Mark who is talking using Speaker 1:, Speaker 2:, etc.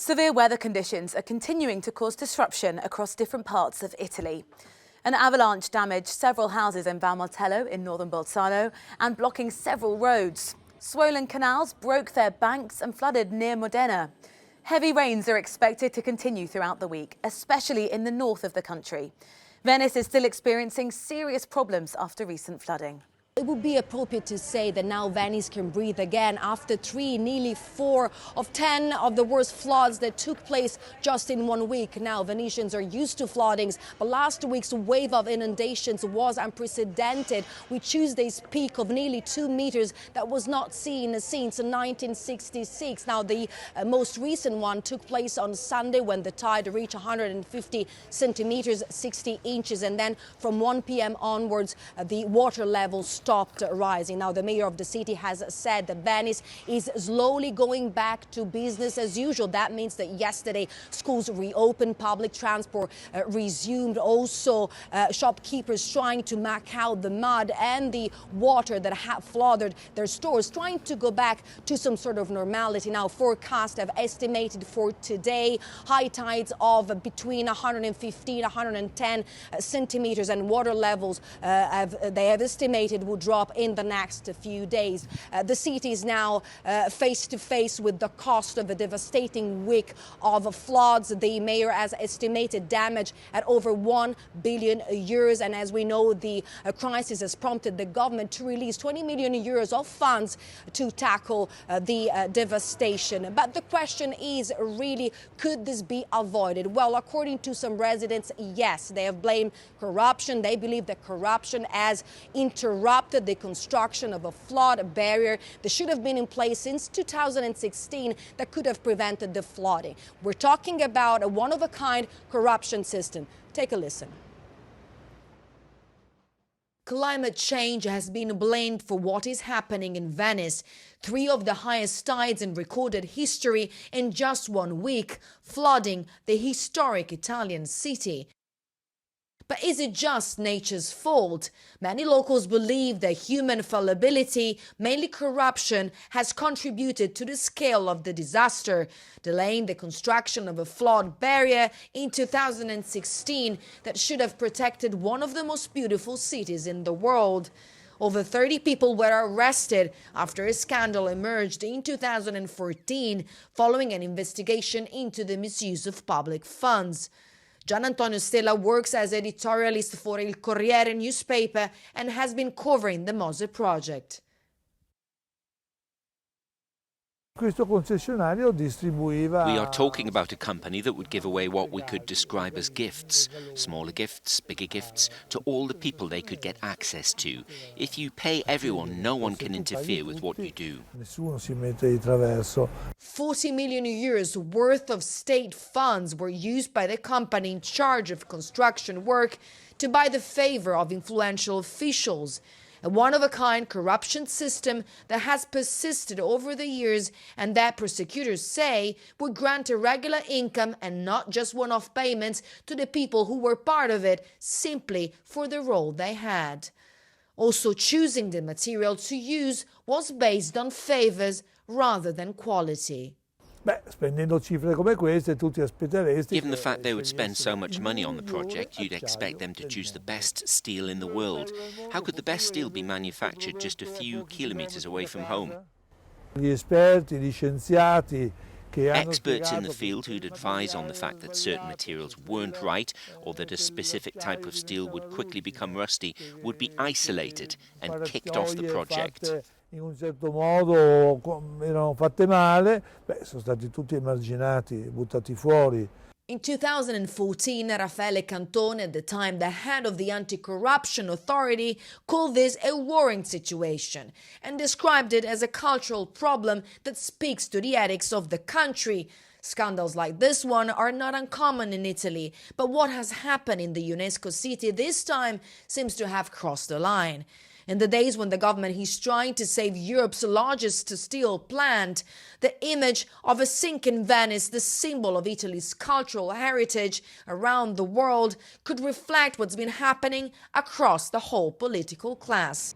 Speaker 1: Severe weather conditions are continuing to cause disruption across different parts of Italy. An avalanche damaged several houses in Valmartello in northern Bolzano and blocking several roads. Swollen canals broke their banks and flooded near Modena. Heavy rains are expected to continue throughout the week, especially in the north of the country. Venice is still experiencing serious problems after recent flooding.
Speaker 2: It would be appropriate to say that now Venice can breathe again after nearly 4 of 10 of the worst floods that took place just in 1 week. Now Venetians are used to floodings, but last week's wave of inundations was unprecedented, with Tuesday's peak of nearly 2 meters that was not seen since 1966. Now the most recent one took place on Sunday when the tide reached 150 centimeters, 60 inches, and then from 1 p.m. onwards the water level stopped rising. Now, the mayor of the city has said that Venice is slowly going back to business as usual. That means that yesterday schools reopened, public transport resumed, also shopkeepers trying to mark out the mud and the water that had flooded their stores, trying to go back to some sort of normality. Now, forecasts have estimated for today high tides of between 115 110 centimeters, and water levels they have estimated will drop in the next few days. The city is now face to face with the cost of a devastating week of floods. The mayor has estimated damage at over €1 billion, and as we know, the crisis has prompted the government to release €20 million of funds to tackle the devastation. But the question is really, could this be avoided? Well, according to some residents, yes. They have blamed corruption. They believe that corruption has interrupted the construction of a flood barrier that should have been in place since 2016 that could have prevented the flooding. We're talking about a one-of-a-kind corruption system. Take a listen. Climate change has been blamed for what is happening in Venice. 3 of the highest tides in recorded history in just 1 week, flooding the historic Italian city. But is it just nature's fault? Many locals believe that human fallibility, mainly corruption, has contributed to the scale of the disaster, delaying the construction of a flood barrier in 2016 that should have protected one of the most beautiful cities in the world. Over 30 people were arrested after a scandal emerged in 2014 following an investigation into the misuse of public funds. Gian Antonio Stella works as editorialist for Il Corriere newspaper and has been covering the Mose project.
Speaker 3: We
Speaker 4: are talking about a company that would give away what we could describe as gifts, smaller gifts, bigger gifts, to all the people they could get access to. If you pay everyone, no one can interfere with what you do.
Speaker 2: €40 million worth of state funds were used by the company in charge of construction work to buy the favor of influential officials. A one-of-a-kind corruption system that has persisted over the years and that prosecutors say would grant a regular income and not just one-off payments to the people who were part of it simply for the role they had. Also, choosing the material to use was based on favors rather than quality.
Speaker 4: Given the fact they would spend so much money on the project, you'd expect them to choose the best steel in the world. How could the best steel be manufactured just a few kilometers away from home? Experts in the field who'd advise on the fact that certain materials weren't right or that a specific type of steel would quickly become rusty would be isolated and kicked off the project.
Speaker 3: In un certo modo erano fatte male, sono stati tutti emarginati, buttati fuori.
Speaker 2: In 2014, Raffaele Cantone, at the time the head of the anti-corruption authority, called this a worrying situation and described it as a cultural problem that speaks to the ethics of the country. Scandals like this one are not uncommon in Italy, but what has happened in the UNESCO city this time seems to have crossed the line. In the days when the government is trying to save Europe's largest steel plant, the image of a sinking Venice, the symbol of Italy's cultural heritage around the world, could reflect what's been happening across the whole political class.